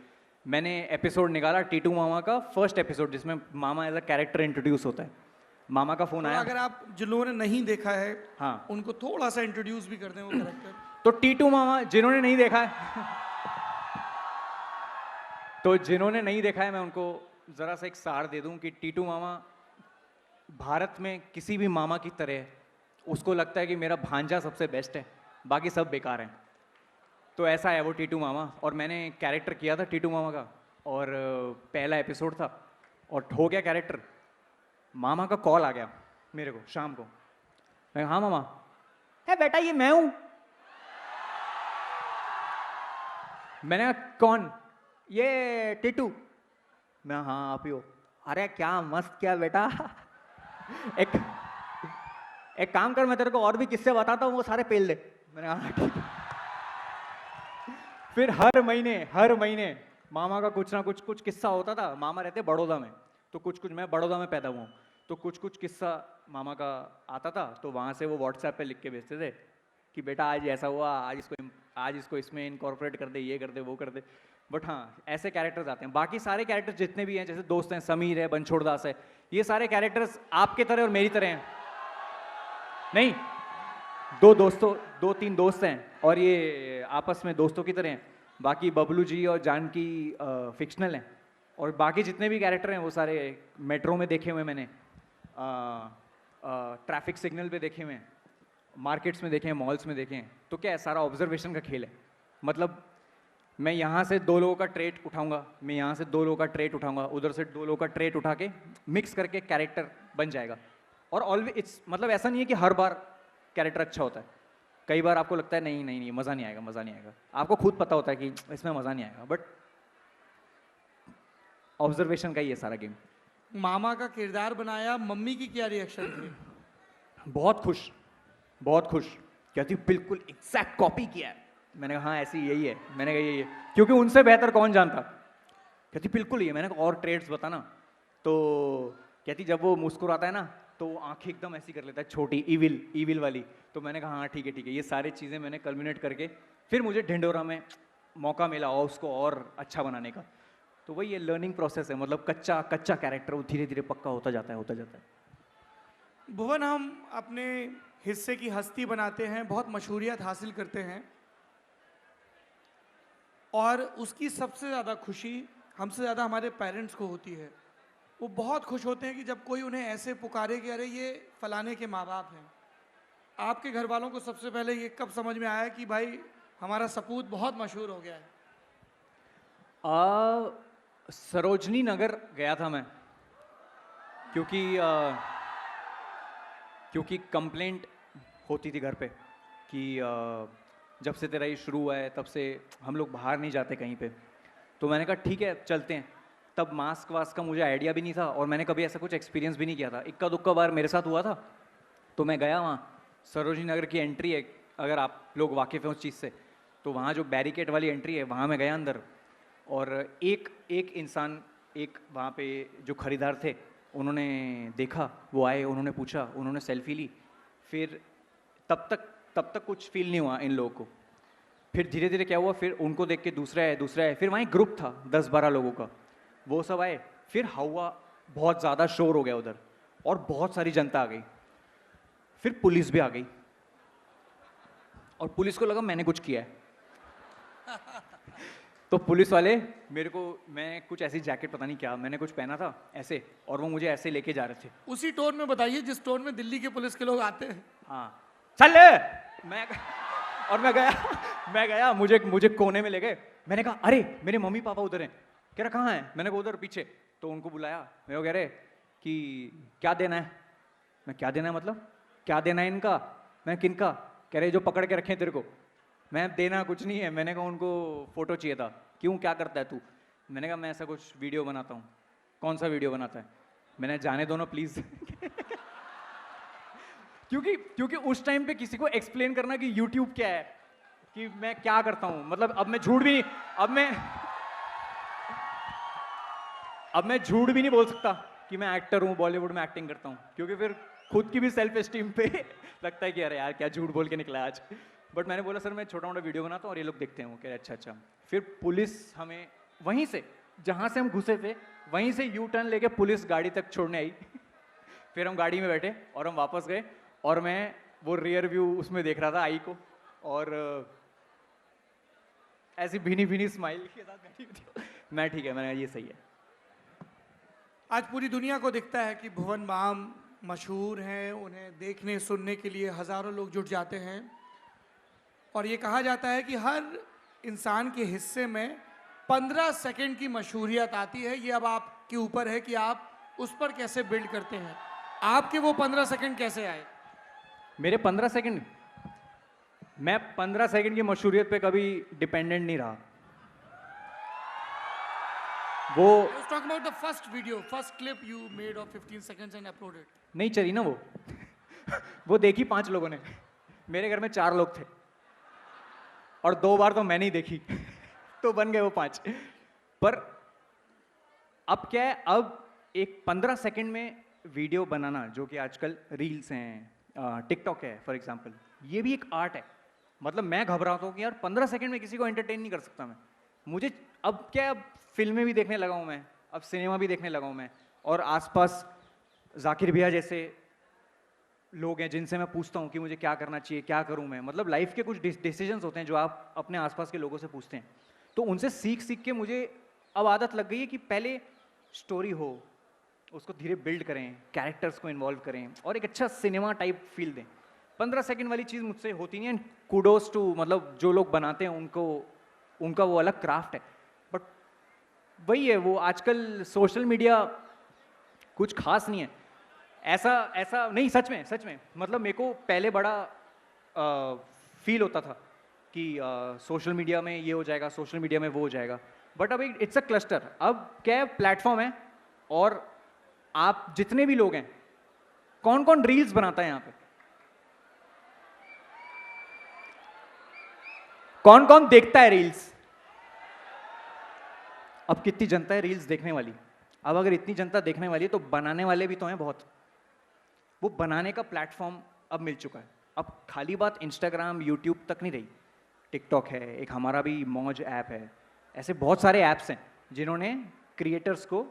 मैंने एपिसोड निकाला टीटू मामा का, फर्स्ट एपिसोड, जिसमें मामा एज अ कैरेक्टर इंट्रोड्यूस होता है। मामा का फोन तो आया। अगर आप जिन लोगों ने नहीं देखा है, हाँ, उनको थोड़ा सा इंट्रोड्यूस भी कर दें वो कैरेक्टर। तो टीटू मामा, जिन्होंने नहीं देखा है तो जिन्होंने नहीं देखा है मैं उनको जरा सा एक सार दे दूं कि टीटू मामा भारत में किसी भी मामा की तरह है। उसको लगता है कि मेरा भांजा सबसे बेस्ट है, बाकी सब बेकार हैं। तो ऐसा है वो टीटू मामा। और मैंने कैरेक्टर किया था टीटू मामा का, और पहला एपिसोड था और हो गया कैरेक्टर। मामा का कॉल आ गया मेरे को शाम को। मैं हाँ मामा, है बेटा ये मैं हूं। मैंने कहा कौन? ये टीटू। मैं हाँ आप ही हो। अरे क्या मस्त क्या बेटा एक एक काम कर, मैं तेरे को और भी किस्से बताता हूँ, वो सारे पेल दे। मैंने हाँ ठीक है। फिर हर महीने मामा का कुछ ना कुछ किस्सा होता था। मामा रहते बड़ौदा में, तो कुछ मैं बड़ौदा में पैदा हुआ हूँ, तो कुछ किस्सा मामा का आता था, तो वहाँ से वो व्हाट्सएप पे लिख के भेजते थे कि बेटा आज ऐसा हुआ, आज इसको इसमें इनकॉर्पोरेट कर दे, ये कर दे, वो कर दे। बट हाँ, ऐसे कैरेक्टर्स आते हैं। बाकी सारे कैरेक्टर्स जितने भी हैं, जैसे दोस्त हैं, समीर है, बनछोड़ दास है, ये सारे कैरेक्टर्स आपके तरह और मेरी तरह हैं। नहीं, दो तीन दोस्त हैं और ये आपस में दोस्तों की तरह हैं। बाकी बबलू जी और जानकी फिक्शनल हैं, और बाकी जितने भी कैरेक्टर हैं वो सारे मेट्रो में देखे हुए मैंने, ट्रैफिक सिग्नल पे देखे हुए हैं, मार्केट्स में देखे हैं, मॉल्स में देखे हैं। तो क्या है, सारा ऑब्जर्वेशन का खेल है। मतलब मैं यहाँ से दो लोगों का ट्रेट उठाऊंगा, मैं यहाँ से दो लोगों का ट्रेट उठाऊंगा, उधर से दो लोगों का ट्रेट उठा के मिक्स करके कैरेक्टर बन जाएगा। और ऑलवेज इट्स, मतलब ऐसा नहीं है कि हर बार कैरेक्टर अच्छा होता है। कई बार आपको लगता है नहीं मज़ा नहीं आएगा, आपको खुद पता होता है कि इसमें मज़ा नहीं आएगा, बट ऑब्जर्वेशन का ही है सारा गेम। मामा का किरदार बनाया, मम्मी की क्या रिएक्शन थे? बहुत खुश, कहती बिल्कुल एग्जैक्ट कॉपी किया है। मैंने कहा हाँ ऐसी यही है। मैंने कहा यही है, क्योंकि उनसे बेहतर कौन जानता। कहती बिल्कुल ये। मैंने कहा और ट्रेड्स बताना। तो कहती जब वो मुस्कुराता है ना तो वो आंखें एकदम ऐसी कर लेता है, छोटी ईविल वाली। तो मैंने कहा हाँ ठीक है। ये सारी चीज़ें मैंने कल्मिनेट करके फिर मुझे ढिंडोरा में मौका मिला और उसको और अच्छा बनाने का। तो वही ये लर्निंग प्रोसेस है, मतलब कच्चा कैरेक्टर वो धीरे धीरे पक्का होता जाता है। भुवन, हम अपने हिस्से की हस्ती बनाते हैं, बहुत मशहूरियत हासिल करते हैं, और उसकी सबसे ज़्यादा खुशी हमसे ज़्यादा हमारे पेरेंट्स को होती है। वो बहुत खुश होते हैं कि जब कोई उन्हें ऐसे पुकारे कि अरे ये फलाने के माँ बाप हैं। आपके घर वालों को सबसे पहले ये कब समझ में आया कि भाई हमारा सपूत बहुत मशहूर हो गया है? सरोजनी नगर गया था मैं, क्योंकि कंप्लेंट होती थी घर पे कि जब से तेरा ये शुरू हुआ है तब से हम लोग बाहर नहीं जाते कहीं पे। तो मैंने कहा ठीक है चलते हैं। तब मास्क वास्क का मुझे आइडिया भी नहीं था और मैंने कभी ऐसा कुछ एक्सपीरियंस भी नहीं किया था। इक्का दुक्का बार मेरे साथ हुआ था। तो मैं गया वहाँ, सरोजनी नगर की एंट्री है, अगर आप लोग वाकिफ़ हैं उस चीज़ से, तो वहाँ जो बैरिकेड वाली एंट्री है वहाँ मैं गया अंदर। और एक इंसान, एक वहाँ पे जो खरीदार थे, उन्होंने देखा, वो आए, उन्होंने पूछा, उन्होंने सेल्फी ली। फिर तब तक कुछ फील नहीं हुआ इन लोगों को। फिर धीरे धीरे क्या हुआ, फिर उनको देख के दूसरा है। फिर वहाँ एक ग्रुप था 10-12 लोगों का, वो सब आए। फिर हवा, बहुत ज़्यादा शोर हो गया उधर और बहुत सारी जनता आ गई। फिर पुलिस भी आ गई और पुलिस को लगा मैंने कुछ किया है। तो पुलिस वाले मेरे को, मैं कुछ ऐसी जैकेट पता नहीं क्या मैंने कुछ पहना था ऐसे, और वो मुझे ऐसे लेके जा रहे थे। उसी टोन में बताइए जिस टोन में दिल्ली के पुलिस के लोग आते हैं। हाँ चल मैं गया, मुझे कोने में ले गए। मैंने कहा अरे मेरे मम्मी पापा उधर हैं। कह रहा कहाँ है? मैंने कहा उधर पीछे। तो उनको बुलाया, मैं वो कह रहे कि क्या देना है? मैं क्या देना है मतलब, क्या देना है इनका? मैं किनका? कह रहे जो पकड़ के रखे तेरे को। मैं देना कुछ नहीं है, मैंने कहा उनको फोटो चाहिए था। क्यों, क्या करता है तू? मैंने कहा मैं ऐसा कुछ वीडियो बनाता हूँ। कौन सा वीडियो बनाता है? मैंने जाने दो ना प्लीज। क्योंकि क्योंकि उस टाइम पे किसी को एक्सप्लेन करना कि यूट्यूब क्या है, कि मैं क्या करता हूँ, मतलब अब मैं झूठ भी नहीं, अब मैं झूठ भी नहीं बोल सकता कि मैं एक्टर हूँ, बॉलीवुड में एक्टिंग करता हूँ, क्योंकि फिर खुद की भी सेल्फ एस्टीम पे लगता है कि अरे यार क्या झूठ बोल के निकला आज। बट मैंने बोला सर मैं छोटा मोटा वीडियो बनाता हूँ और ये लोग देखते हैं। वो कह रहे अच्छा अच्छा। फिर पुलिस हमें वहीं से, जहाँ से हम घुसे थे वहीं से यू टर्न लेके पुलिस गाड़ी तक छोड़ने आई। फिर हम गाड़ी में बैठे और हम वापस गए, और मैं वो रियर व्यू उसमें देख रहा था आई को, और ऐसी भीनी भीनी स्माइल के साथ बैठी हुई थी। मैं ठीक है, मैंने कहा ये सही है। आज पूरी दुनिया को दिखता है कि भुवन बाम मशहूर हैं, उन्हें देखने सुनने के लिए हज़ारों लोग जुट जाते हैं, और ये कहा जाता है कि हर इंसान के हिस्से में 15 सेकंड की मशहूरियत आती है। ये अब आपके ऊपर है कि आप उस पर कैसे बिल्ड करते हैं। आपके वो 15 सेकंड कैसे आए? मेरे 15 सेकंड, मैं 15 सेकंड की मशहूरियत पे कभी डिपेंडेंट नहीं रहा। वो I was talking about the first video, first clip you made of 15 seconds and uploaded. नहीं चली ना वो। वो देखी 5 लोगों ने, मेरे घर में 4 लोग थे, और 2 बार तो मैंने ही देखी। तो बन गए वो 5। पर अब क्या है, अब एक 15 सेकंड में वीडियो बनाना, जो कि आजकल रील्स हैं, टिकटॉक है फॉर एग्जांपल, ये भी एक आर्ट है। मतलब मैं घबराता हूँ कि यार 15 सेकंड में किसी को एंटरटेन नहीं कर सकता मैं। मुझे अब क्या है, अब फिल्में भी देखने लगा हूँ मैं, अब सिनेमा भी देखने लगा हूँ मैं, और आसपास जाकिर भैया जैसे लोग हैं जिनसे मैं पूछता हूँ कि मुझे क्या करना चाहिए, क्या करूँ मैं। मतलब लाइफ के कुछ डिसीजंस होते हैं जो आप अपने आसपास के लोगों से पूछते हैं। तो उनसे सीख सीख के मुझे अब आदत लग गई है कि पहले स्टोरी हो, उसको धीरे बिल्ड करें, कैरेक्टर्स को इन्वॉल्व करें, और एक अच्छा सिनेमा टाइप फील दें। 15 सेकंड वाली चीज़ मुझसे होती नहीं है। कूडोज टू, मतलब जो लोग बनाते हैं उनको, उनका वो अलग क्राफ्ट है। बट वही है, वो आजकल सोशल मीडिया कुछ खास नहीं है। ऐसा ऐसा नहीं, सच में मतलब मेरे को पहले बड़ा फील होता था कि सोशल मीडिया में ये हो जाएगा, सोशल मीडिया में वो हो जाएगा। बट अब इट्स अ क्लस्टर। अब क्या प्लेटफॉर्म है, और आप जितने भी लोग हैं, कौन कौन रील्स बनाता है यहाँ पे, कौन कौन देखता है रील्स? अब कितनी जनता है रील्स देखने वाली? अब अगर इतनी जनता देखने वाली है तो बनाने वाले भी तो हैं बहुत। वो बनाने का प्लेटफॉर्म अब मिल चुका है। अब खाली बात इंस्टाग्राम यूट्यूब तक नहीं रही, टिकटॉक है, एक हमारा भी मौज ऐप है। ऐसे बहुत सारे ऐप्स हैं जिन्होंने क्रिएटर्स को,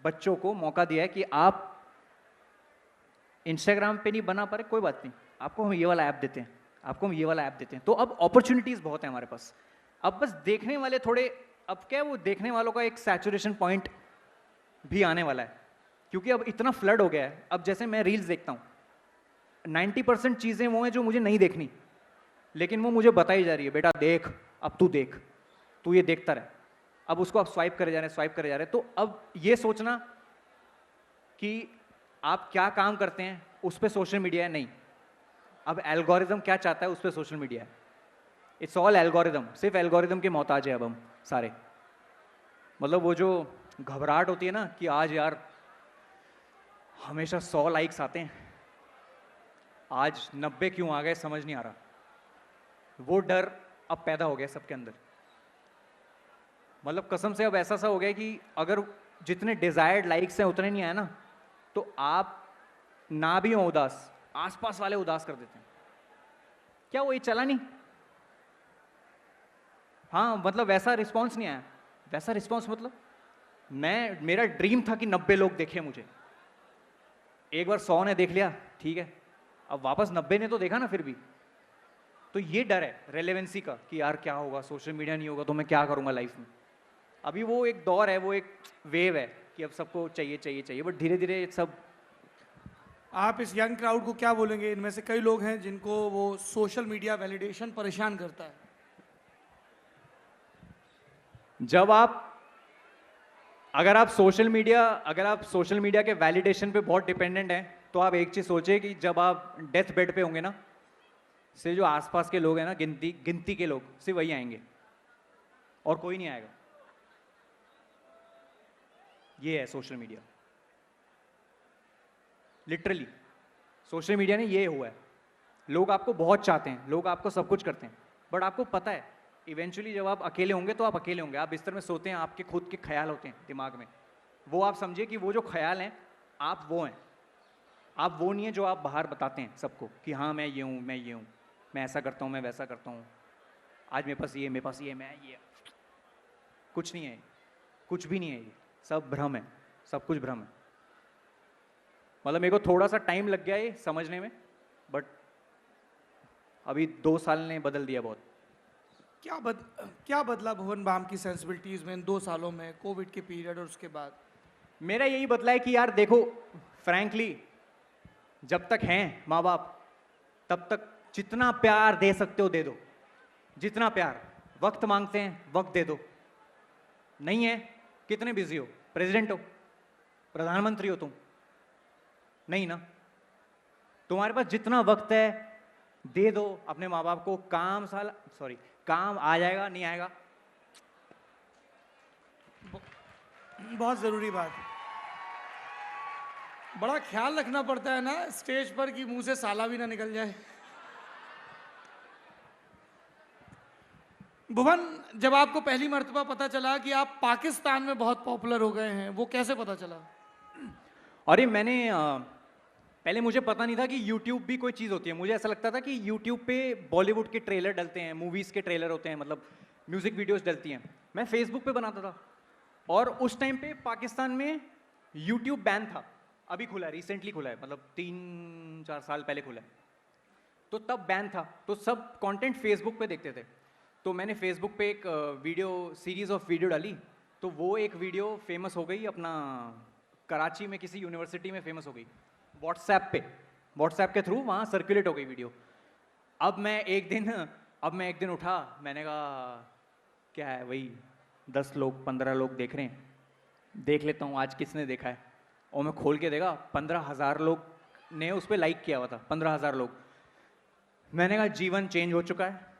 बच्चों को मौका दिया है कि आप इंस्टाग्राम पे नहीं बना पा रहे, कोई बात नहीं, आपको हम ये वाला ऐप देते हैं, आपको हम ये वाला ऐप देते हैं। तो अब अपॉर्चुनिटीज़ बहुत है हमारे पास। अब बस देखने वाले थोड़े, अब क्या है, वो देखने वालों का एक सैचुरेशन पॉइंट भी आने वाला है, क्योंकि अब इतना फ्लड हो गया है। अब जैसे मैं रील्स देखता हूँ, 90% चीज़ें वो हैं जो मुझे नहीं देखनी, लेकिन वो मुझे बताई जा रही है, बेटा देख, अब तू देख, तू ये देखता रहे। अब उसको आप स्वाइप करे जा रहे हैं, स्वाइप करे जा रहे हैं। तो अब ये सोचना कि आप क्या काम करते हैं उस पर सोशल मीडिया है, नहीं। अब एल्गोरिदम क्या चाहता है उस पर सोशल मीडिया है। इट्स ऑल एल्गोरिदम, सिर्फ एल्गोरिदम के मोहताज है अब हम सारे। मतलब वो जो घबराहट होती है ना कि आज यार हमेशा 100 लाइक्स आते हैं, आज 90 क्यों आ गए समझ नहीं आ रहा, वो डर अब पैदा हो गया सबके अंदर। मतलब कसम से अब ऐसा सा हो गया कि अगर जितने डिजायर्ड लाइक्स हैं उतने नहीं आए ना, तो आप ना भी हो उदास, आसपास वाले उदास कर देते हैं। क्या वो ये चला नहीं? हाँ, मतलब वैसा रिस्पॉन्स नहीं आया। वैसा रिस्पॉन्स मतलब मेरा ड्रीम था कि 90 लोग देखें मुझे। एक बार 100 ने देख लिया, ठीक है, अब वापस 90 ने तो देखा ना फिर भी। तो ये डर है रेलेवेंसी का कि यार क्या होगा, सोशल मीडिया नहीं होगा तो मैं क्या करूंगा लाइफ में। अभी वो एक दौर है, वो एक वेव है कि अब सबको चाहिए चाहिए चाहिए, बट धीरे धीरे सब। आप इस यंग क्राउड को क्या बोलेंगे? इनमें से कई लोग हैं जिनको वो सोशल मीडिया वैलिडेशन परेशान करता है। जब अगर आप सोशल मीडिया के वैलिडेशन पे बहुत डिपेंडेंट हैं, तो आप एक चीज सोचिए कि जब आप डेथ बेड पे होंगे ना, सिर्फ जो आसपास के लोग हैं ना, गिनती के लोग सिर्फ वही आएंगे और कोई नहीं आएगा। ये है social media, literally social media ने ये हुआ है। लोग आपको बहुत चाहते हैं, लोग आपको सब कुछ करते हैं, बट आपको पता है इवेंचुअली जब आप अकेले होंगे तो आप अकेले होंगे। आप बिस्तर में सोते हैं, आपके खुद के ख्याल होते हैं दिमाग में, वो आप समझिए कि वो जो ख्याल हैं आप वो हैं, आप वो नहीं है जो आप बाहर बताते हैं सबको कि हाँ मैं ये हूँ, मैं ये हूँ, मैं ऐसा करता हूँ, मैं वैसा करता हूँ, आज मेरे पास ये, मेरे पास ये, मैं ये। कुछ नहीं है, कुछ भी नहीं है, ये सब भ्रम है, सब कुछ भ्रम है। मतलब मेरे को थोड़ा सा टाइम लग गया ये समझने में, बट अभी 2 साल ने बदल दिया बहुत। क्या बदला भुवन बाम की सेंसिबिलिटीज में इन 2 सालों में, कोविड के पीरियड और उसके बाद? मेरा यही बदला है कि यार देखो, फ्रैंकली जब तक हैं माँ बाप तब तक जितना प्यार दे सकते हो दे दो, जितना प्यार। वक्त मांगते हैं, वक्त दे दो। नहीं है, कितने बिजी हो, प्रेसिडेंट हो, प्रधानमंत्री हो तुम? नहीं ना। तुम्हारे पास जितना वक्त है दे दो अपने माँ बाप को। काम आ जाएगा, नहीं आएगा। बहुत जरूरी बात। बड़ा ख्याल रखना पड़ता है ना स्टेज पर कि मुंह से साला भी ना निकल जाए। भुवन, जब आपको पहली मर्तबा पता चला कि आप पाकिस्तान में बहुत पॉपुलर हो गए हैं, वो कैसे पता चला? अरे मैंने पहले मुझे पता नहीं था कि YouTube भी कोई चीज़ होती है। मुझे ऐसा लगता था कि YouTube पे बॉलीवुड के ट्रेलर डलते हैं, मूवीज़ के ट्रेलर होते हैं, मतलब म्यूज़िक वीडियोस डलती हैं। मैं फेसबुक पे बनाता था और उस टाइम पे पाकिस्तान में YouTube बैन था। अभी खुला है, रिसेंटली खुला है, मतलब 3-4 साल पहले खुला है। तो तब बैन था, तो सब कंटेंट फेसबुक पे देखते थे। तो मैंने फेसबुक पे एक सीरीज ऑफ वीडियो डाली, तो वो एक वीडियो फेमस हो गई अपना कराची में किसी यूनिवर्सिटी में फेमस हो गई। व्हाट्सएप के थ्रू वहाँ सर्कुलेट हो गई वीडियो। अब मैं एक दिन उठा, मैंने कहा क्या है, वही 10 लोग 15 लोग देख रहे हैं, देख लेता हूँ आज किसने देखा है। और मैं खोल के देखा 15,000 लोग ने उस पर लाइक किया हुआ था, 15,000 लोग। मैंने कहा जीवन चेंज हो चुका है,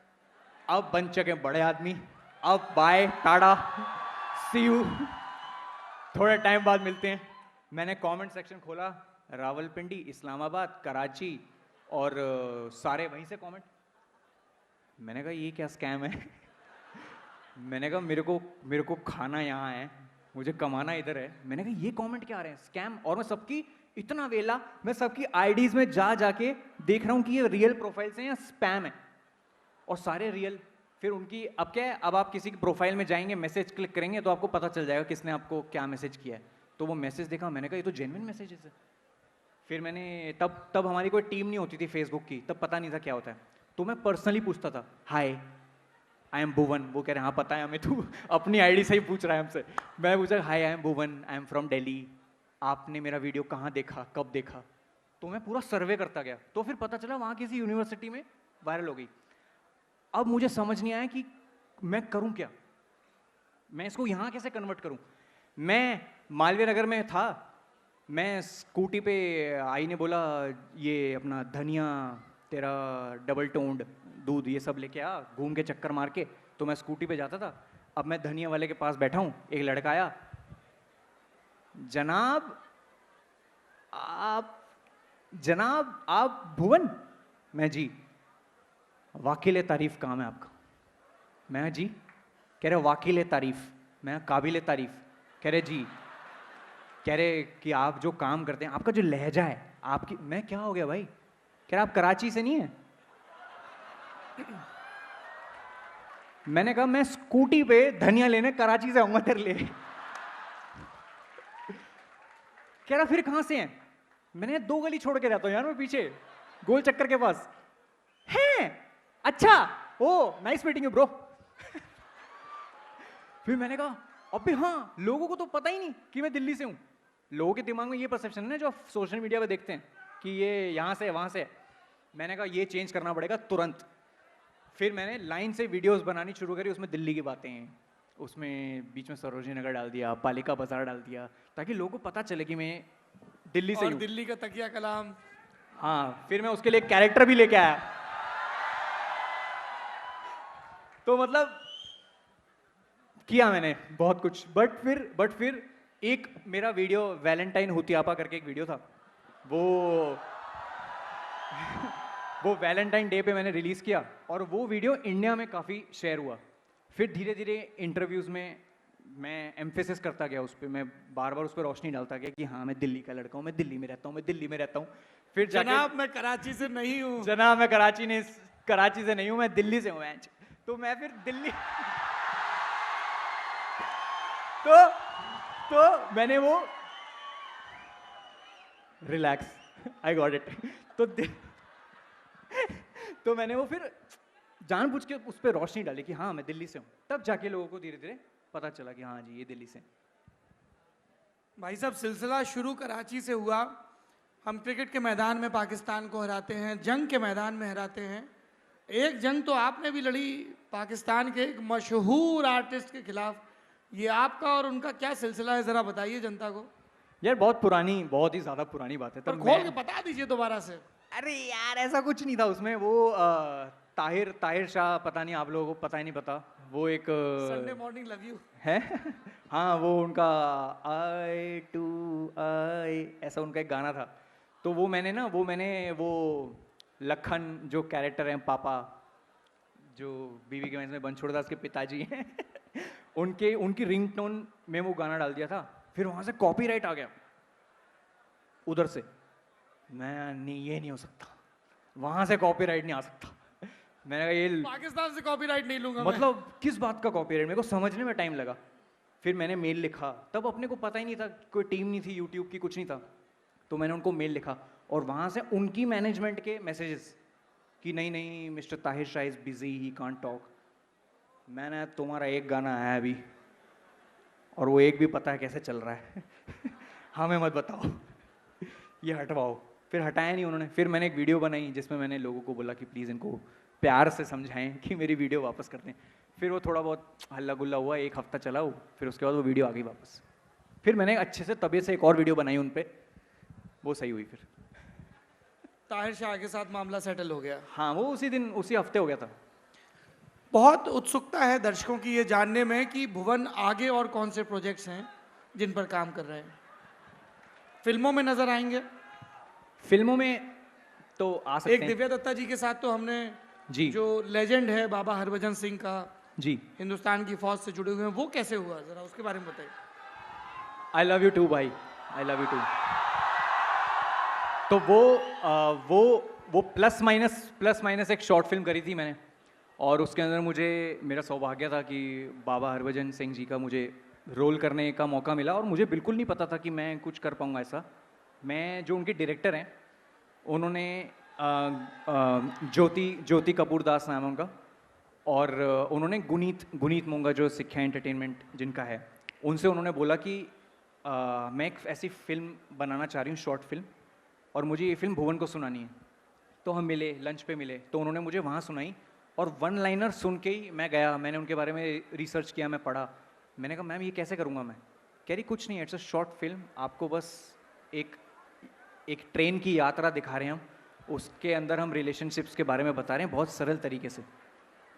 अब बन चुके बड़े आदमी, अब बाय टाटा सी यू, थोड़े टाइम बाद मिलते हैं। मैंने कमेंट सेक्शन खोला, रावलपिंडी, इस्लामाबाद, कराची और सारे वहीं से कमेंट। मैंने कहा ये क्या स्कैम है। मैंने कहा मेरे को खाना यहाँ है, मुझे कमाना इधर है। मैंने कहा ये कमेंट क्या आ रहे हैं, स्कैम। और मैं सबकी इतना वेला, मैं सबकी आईडीज में जाके देख रहा हूँ कि ये रियल प्रोफाइल्स हैं या स्पैम है, और सारे रियल। फिर उनकी अब क्या है, अब आप किसी की प्रोफाइल में जाएंगे, मैसेज क्लिक करेंगे तो आपको पता चल जाएगा किसने आपको क्या मैसेज किया है। तो वो मैसेज देखा, मैंने कहा ये तो जेन्युइन मैसेजेस है। फिर मैंने तब हमारी कोई टीम नहीं होती थी फेसबुक की, तब पता नहीं था क्या होता है। तो मैं पर्सनली पूछता था, हाय आई एम भुवन। वो कह रहे हाँ पता है हमें, तू अपनी आईडी से ही पूछ रहा है हमसे। मैं पूछा hi I am Bhuvan, I am from Delhi, आपने मेरा वीडियो कहाँ देखा, कब देखा? तो मैं पूरा सर्वे करता गया, तो फिर पता चला वहाँ किसी यूनिवर्सिटी में वायरल हो गई। अब मुझे समझ नहीं आया कि मैं करूँ क्या, मैं इसको यहाँ कैसे कन्वर्ट करूँ। मैं मालवीय नगर में था, मैं स्कूटी पे, आई ने बोला ये अपना धनिया तेरा डबल टोन्ड दूध ये सब लेके आ, घूम के चक्कर मार के। तो मैं स्कूटी पे जाता था। अब मैं धनिया वाले के पास बैठा हूँ, एक लड़का आया, जनाब आप भुवन? मैं जी। वाकिले तारीफ काम है आपका? मैं जी। कह रहे वाकिले तारीफ? मैं काबिले तारीफ? कह रहे जी। कह रहे कि आप जो काम करते हैं, आपका जो लहजा है आपकी। मैं क्या हो गया भाई? कह रहे आप कराची से नहीं है? मैंने कहा मैं स्कूटी पे धनिया लेने कराची से आऊंगा तेरे लिए। कह रहा फिर कहां से हैं? मैंने 2 गली छोड़ के रहता हूं यार मैं पीछे, गोल चक्कर के पास। है अच्छा, ओ नाइस मीटिंग यू ब्रो। फिर मैंने कहा अबे हाँ, लोगों को तो पता ही नहीं कि मैं दिल्ली से हूं। लोगों के दिमाग में ये परसेप्शन है ना जो सोशल मीडिया पे देखते हैं कि ये यहाँ से वहाँ से। मैंने कहा ये चेंज करना पड़ेगा तुरंत। फिर मैंने लाइन से वीडियोस बनानी शुरू करी, उसमें दिल्ली की बातें हैं, उसमें बीच में सरोजनी नगर डाल दिया, पालिका बाजार डाल दिया, ताकि लोगों को पता चले कि मैं दिल्ली से और हूँ। दिल्ली का तकिया कलाम। हाँ, फिर मैं उसके लिए कैरेक्टर भी लेके आया। तो मतलब किया मैंने बहुत कुछ, बट फिर एक मेरा वीडियो वैलेंटाइन हुतियापा करके एक वीडियो था, वो वो वैलेंटाइन डे पे मैंने रिलीज किया और वो वीडियो इंडिया में काफ़ी शेयर हुआ। फिर धीरे धीरे इंटरव्यूज़ में मैं एम्फेसिस करता गया उस पर, मैं बार बार उस पर रोशनी डालता गया कि हाँ मैं दिल्ली का लड़का हूँ, मैं दिल्ली में रहता हूँ, मैं दिल्ली में रहता हूँ। फिर जाके जनाब मैं कराची से नहीं हूँ। जनाब मैं कराची से नहीं हूँ, मैं दिल्ली से हूँ मैच। तो मैं फिर दिल्ली तो मैंने वो रिलैक्स, आई गॉट इट। तो मैंने वो फिर जानबूझ के उस पर रोशनी डाली कि हाँ मैं दिल्ली से हूँ, तब जाके लोगों को धीरे धीरे पता चला कि हाँ जी ये दिल्ली से हैं। भाई साहब सिलसिला शुरू कराची से हुआ। हम क्रिकेट के मैदान में पाकिस्तान को हराते हैं, जंग के मैदान में हराते हैं। एक जंग तो आपने भी लड़ी पाकिस्तान के एक मशहूर आर्टिस्ट के खिलाफ। ये आपका और उनका क्या सिलसिला है, ज़रा बताइए जनता को। यार बहुत पुरानी, बहुत ही ज़्यादा पुरानी बात है। पर तब खोल के मैं, बता दीजिए दोबारा से। अरे यार ऐसा कुछ नहीं था उसमें। वो ताहिर शाह, पता नहीं आप लोगों को पता ही नहीं पता, वो एक संडे मॉर्निंग लव यू है हाँ वो उनका आई टू आई ऐसा उनका एक गाना था। तो वो मैंने वो लखन जो कैरेक्टर हैं पापा, जो बीवी के में बनछोड़दास के पिताजी हैं उनकी रिंगटोन में वो गाना डाल दिया था। फिर वहां से कॉपीराइट आ गया उधर से। मैं नहीं, ये नहीं हो सकता, वहां से कॉपीराइट नहीं आ सकता। मैंने कहा ये पाकिस्तान से कॉपीराइट नहीं लूंगा मतलब किस बात का कॉपीराइट, मेरे को समझने में टाइम लगा। फिर मैंने मेल लिखा, तब अपने को पता ही नहीं था, कोई टीम नहीं थी यूट्यूब की, कुछ नहीं था। तो मैंने उनको मेल लिखा और वहाँ से उनकी मैनेजमेंट के मैसेजेस कि नहीं नहीं mister Tahir Shah is busy, he can't talk. मैंने, तुम्हारा एक गाना आया अभी और वो एक भी पता है कैसे चल रहा है हमें मत बताओ ये हटवाओ। फिर हटाया नहीं उन्होंने। फिर मैंने एक वीडियो बनाई जिसमें मैंने लोगों को बोला कि प्लीज़ इनको प्यार से समझाएं कि मेरी वीडियो वापस कर दें। फिर वो थोड़ा बहुत हल्ला गुल्ला हुआ, एक हफ्ता चला वो, फिर उसके बाद वो वीडियो आ गई वापस। फिर मैंने अच्छे से तबीयत से एक और वीडियो बनाई उन पर, वो सही हुई। फिर ताहिर शाह के साथ मामला सेटल हो गया। हाँ वो उसी दिन, उसी हफ्ते हो गया था। बहुत उत्सुकता है दर्शकों की ये जानने में कि भुवन आगे और कौन से प्रोजेक्ट्स हैं जिन पर काम कर रहे हैं। फिल्मों में नजर आएंगे? फिल्मों में तो आ सकते एक हैं। दिव्या दत्ता जी के साथ तो हमने जी जो लेजेंड है बाबा हरभजन सिंह का, जी, हिंदुस्तान की फौज से जुड़े हुए हैं, वो कैसे हुआ, जरा उसके बारे में बताइए। आई लव यू टू भाई, आई लव यू टू। तो वो प्लस माइनस एक शॉर्ट फिल्म करी थी मैंने, और उसके अंदर मुझे, मेरा सौभाग्य था कि बाबा हरभजन सिंह जी का मुझे रोल करने का मौका मिला। और मुझे बिल्कुल नहीं पता था कि मैं कुछ कर पाऊँगा ऐसा। मैं, जो उनके डायरेक्टर हैं, उन्होंने ज्योति कपूर दास नाम है उनका, और उन्होंने गुनीत मोंगा जो शिक्षा एंटरटेनमेंट जिनका है, उनसे उन्होंने बोला कि मैं एक ऐसी फिल्म बनाना चाह रही हूँ, शॉर्ट फिल्म, और मुझे ये फिल्म भुवन को सुनानी है। तो हम मिले, लंच पे मिले, तो उन्होंने मुझे वहाँ सुनाई और वन लाइनर सुन के ही मैं गया। मैंने उनके बारे में रिसर्च किया, मैं पढ़ा। मैंने कहा मैम ये कैसे करूँगा मैं? कह रही कुछ नहीं, इट्स अ शॉर्ट फिल्म, आपको बस एक ट्रेन की यात्रा दिखा रहे हैं हम, उसके अंदर हम रिलेशनशिप्स के बारे में बता रहे हैं बहुत सरल तरीके से।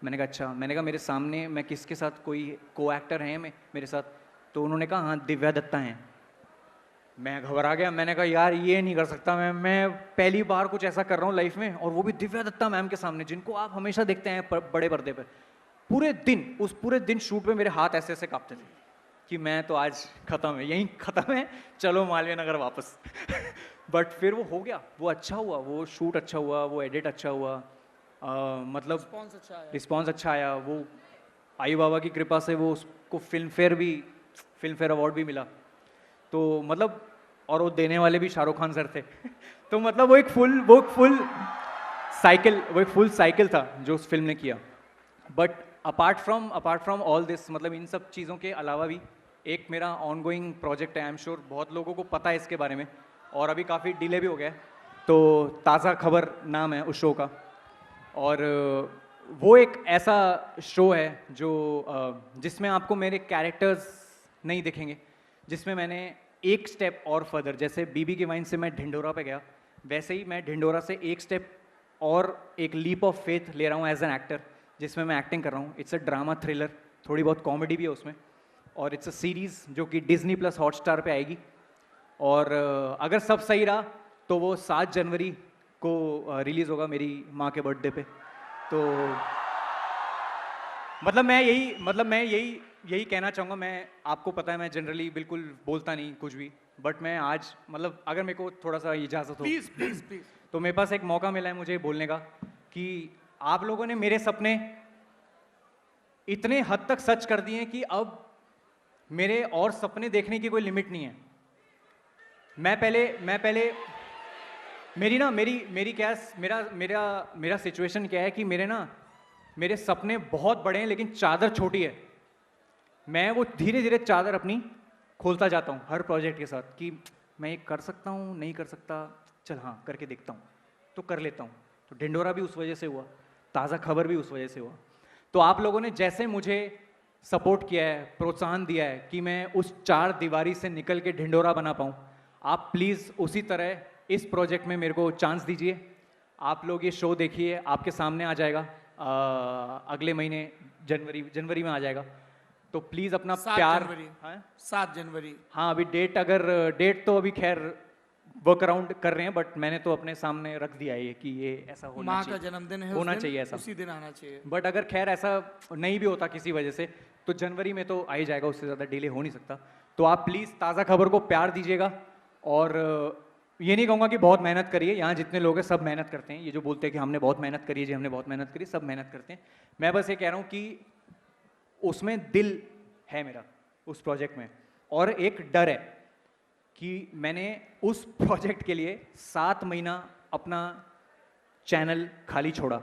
मैंने कहा अच्छा। मैंने कहा मेरे सामने मैं किसके साथ, कोई को एक्टर हैं मेरे साथ? तो उन्होंने कहा हाँ दिव्या दत्ता हैं। मैं घबरा गया। मैंने कहा यार ये नहीं कर सकता मैं पहली बार कुछ ऐसा कर रहा हूँ लाइफ में, और वो भी दिव्या दत्ता मैम के सामने, जिनको आप हमेशा देखते हैं बड़े पर्दे पर। उस पूरे दिन शूट पे मेरे हाथ ऐसे ऐसे कांपते थे कि मैं तो आज ख़त्म है, यहीं ख़त्म है, चलो मालवीय नगर वापस बट फिर वो हो गया, वो अच्छा हुआ, वो शूट अच्छा हुआ, वो एडिट अच्छा हुआ, मतलब रिस्पॉन्स अच्छा आया। वो आई बाबा की कृपा से वो उसको फिल्म फेयर अवार्ड भी मिला। तो मतलब, और वो देने वाले भी शाहरुख खान सर थे तो मतलब वो एक फुल साइकिल था जो उस फिल्म ने किया। But apart from all this, मतलब इन सब चीज़ों के अलावा भी एक मेरा ऑनगोइंग प्रोजेक्ट है। आई एम श्योर बहुत लोगों को पता है इसके बारे में, और अभी काफ़ी डिले भी हो गया है। तो ताज़ा खबर नाम है उस शो का, और वो एक ऐसा शो है जो जिसमें आपको मेरे कैरेक्टर्स नहीं दिखेंगे, जिसमें मैंने एक स्टेप और फर्दर, जैसे बीबी के वाइन से मैं ढिंडोरा पे गया, वैसे ही मैं ढिंडोरा से एक स्टेप और एक लीप ऑफ फेथ ले रहा हूँ एज एन एक्टर, जिसमें मैं एक्टिंग कर रहा हूँ। इट्स अ ड्रामा थ्रिलर, थोड़ी बहुत कॉमेडी भी है उसमें, और इट्स अ सीरीज़ जो कि डिज्नी प्लस हॉटस्टार पे आएगी। और अगर सब सही रहा तो वो 7 जनवरी को रिलीज़ होगा मेरी माँ के बर्थडे पे। तो मतलब मैं यही कहना चाहूँगा। मैं, आपको पता है मैं जनरली बिल्कुल बोलता नहीं कुछ भी, बट मैं आज मतलब अगर मेरे को थोड़ा सा इजाज़त हो, प्लीज प्लीज प्लीज। तो मेरे पास एक मौका मिला है मुझे बोलने का कि आप लोगों ने मेरे सपने इतने हद तक सच कर दिए हैं कि अब मेरे और सपने देखने की कोई लिमिट नहीं है। मैं पहले मेरी क्या, मेरा सिचुएशन क्या है कि मेरे सपने बहुत बड़े हैं लेकिन चादर छोटी है। मैं वो धीरे धीरे चादर अपनी खोलता जाता हूँ हर प्रोजेक्ट के साथ कि मैं ये कर सकता हूँ, नहीं कर सकता, चल हाँ करके देखता हूँ, तो कर लेता हूँ। तो ढिंडोरा भी उस वजह से हुआ, ताज़ा खबर भी उस वजह से हुआ। तो आप लोगों ने जैसे मुझे सपोर्ट किया है, प्रोत्साहन दिया है कि मैं उस 4 दीवारी से निकल के ढिंडोरा बना पाऊँ, आप प्लीज़ उसी तरह इस प्रोजेक्ट में मेरे को चांस दीजिए। आप लोग ये शो देखिए, आपके सामने आ जाएगा अगले महीने जनवरी में आ जाएगा। तो प्लीज़ अपना 7 प्यार। जनवरी। हाँ? 7 जनवरी। हाँ, अभी डेट तो अभी खैर वर्क अराउंड कर रहे हैं, बट मैंने तो अपने सामने रख दिया है ये कि ये ऐसा होना माँ चाहिए, का जन्मदिन है, होना उस दिन, चाहिए ऐसा, उसी दिन आना चाहिए। बट अगर खैर ऐसा नहीं भी होता किसी वजह से तो जनवरी में तो आ ही जाएगा, उससे ज़्यादा डिले हो नहीं सकता। तो आप प्लीज़ ताज़ा खबर को प्यार दीजिएगा। और ये नहीं कहूँगा कि बहुत मेहनत करिए, यहाँ जितने लोग हैं सब मेहनत करते हैं। ये जो बोलते हैं कि हमने बहुत मेहनत करी है जी, हमने बहुत मेहनत करी, सब मेहनत करते हैं। मैं बस ये कह रहा हूँ कि उसमें दिल है मेरा उस प्रोजेक्ट में, और एक डर है कि मैंने उस प्रोजेक्ट के लिए 7 महीना अपना चैनल खाली छोड़ा,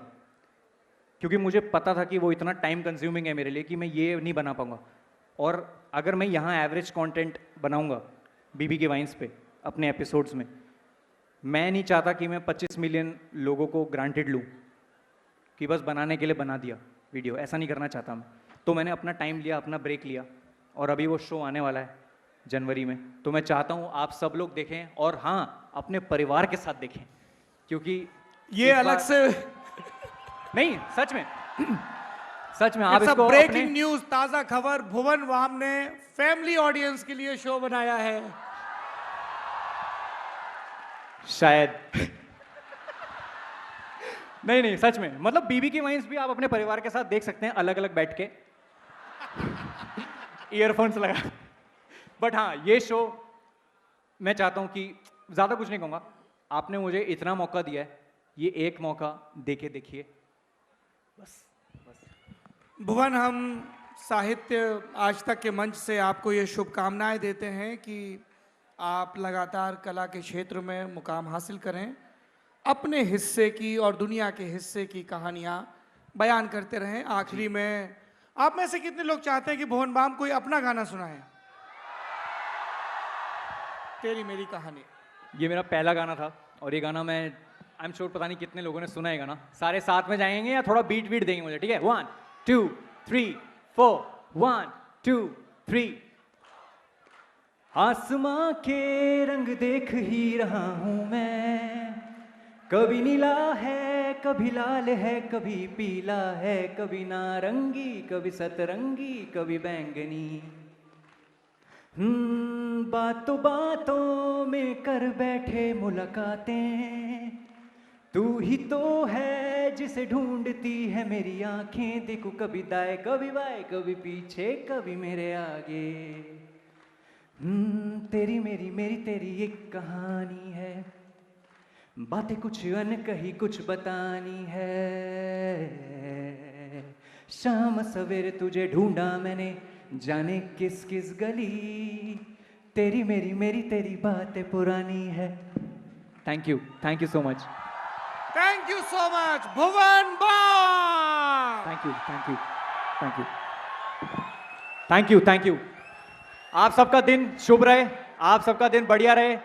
क्योंकि मुझे पता था कि वो इतना टाइम कंज्यूमिंग है मेरे लिए कि मैं ये नहीं बना पाऊंगा। और अगर मैं यहाँ एवरेज कंटेंट बनाऊंगा बीबी के वाइन्स पे अपने एपिसोड्स में, मैं नहीं चाहता कि मैं 25 मिलियन लोगों को ग्रांटेड लूँ कि बस बनाने के लिए बना दिया वीडियो, ऐसा नहीं करना चाहता मैं। तो मैंने अपना टाइम लिया, अपना ब्रेक लिया, और अभी वो शो आने वाला है जनवरी में। तो मैं चाहता हूँ आप सब लोग देखें, और हाँ अपने परिवार के साथ देखें, क्योंकि ये अलग से नहीं, सच में सच में आप इसको ब्रेकिंग न्यूज, ताजा खबर, भुवन वाम ने फैमिली ऑडियंस के लिए शो बनाया है शायद नहीं सच में, मतलब बीबी की वाइन्स भी आप अपने परिवार के साथ देख सकते हैं, अलग अलग बैठ के ईयरफोन्स लगा। बट हाँ, ये शो मैं चाहता हूं कि ज्यादा कुछ नहीं कहूंगा, आपने मुझे इतना मौका दिया है, ये एक मौका देखिए बस। भुवन, हम साहित्य आज तक के मंच से आपको ये शुभकामनाएं देते हैं कि आप लगातार कला के क्षेत्र में मुकाम हासिल करें, अपने हिस्से की और दुनिया के हिस्से की कहानियां बयान करते रहें। आखिरी में आप में से कितने लोग चाहते हैं कि भुवन बाम कोई अपना गाना सुनाए? तेरी मेरी कहानी, ये मेरा पहला गाना था, और ये गाना मैं आई एम श्योर पता नहीं कितने लोगों ने सुना है गाना। सारे साथ में जाएंगे या थोड़ा बीट देंगे मुझे, ठीक है? 1 2 3 4 1 2 3। आसमां के रंग देख ही रहा हूं मैं, कभी नीला है कभी लाल है, कभी पीला है कभी नारंगी, कभी सतरंगी कभी बैंगनी। बातों बातों में कर बैठे मुलाकातें, तू ही तो है जिसे ढूंढती है मेरी आंखें। देखो कभी दाएं कभी बाएं, कभी पीछे कभी मेरे आगे। तेरी मेरी तेरी एक कहानी है, बातें कुछ अनकही कुछ बतानी है। शाम सवेरे तुझे ढूंढा मैंने, जाने किस किस गली, तेरी मेरी तेरी बातें पुरानी है। Thank you so much. Thank you so much Bhuvan Bam. Thank you. आप सबका दिन शुभ रहे, आप सबका दिन बढ़िया रहे।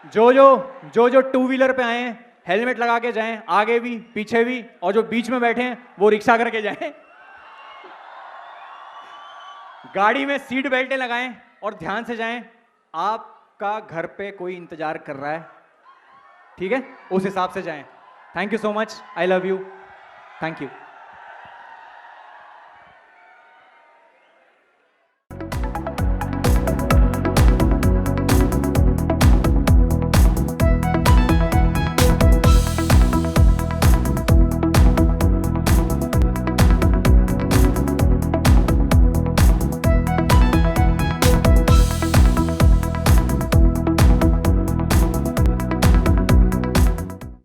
जो टू व्हीलर पे आए हैं हेलमेट लगा के जाएं, आगे भी पीछे भी, और जो बीच में बैठे हैं वो रिक्शा करके जाएं। गाड़ी में सीट बेल्टें लगाएं और ध्यान से जाएं। आप आपका घर पे कोई इंतजार कर रहा है, ठीक है? उस हिसाब से जाएं। Thank you so much, I love you, thank you.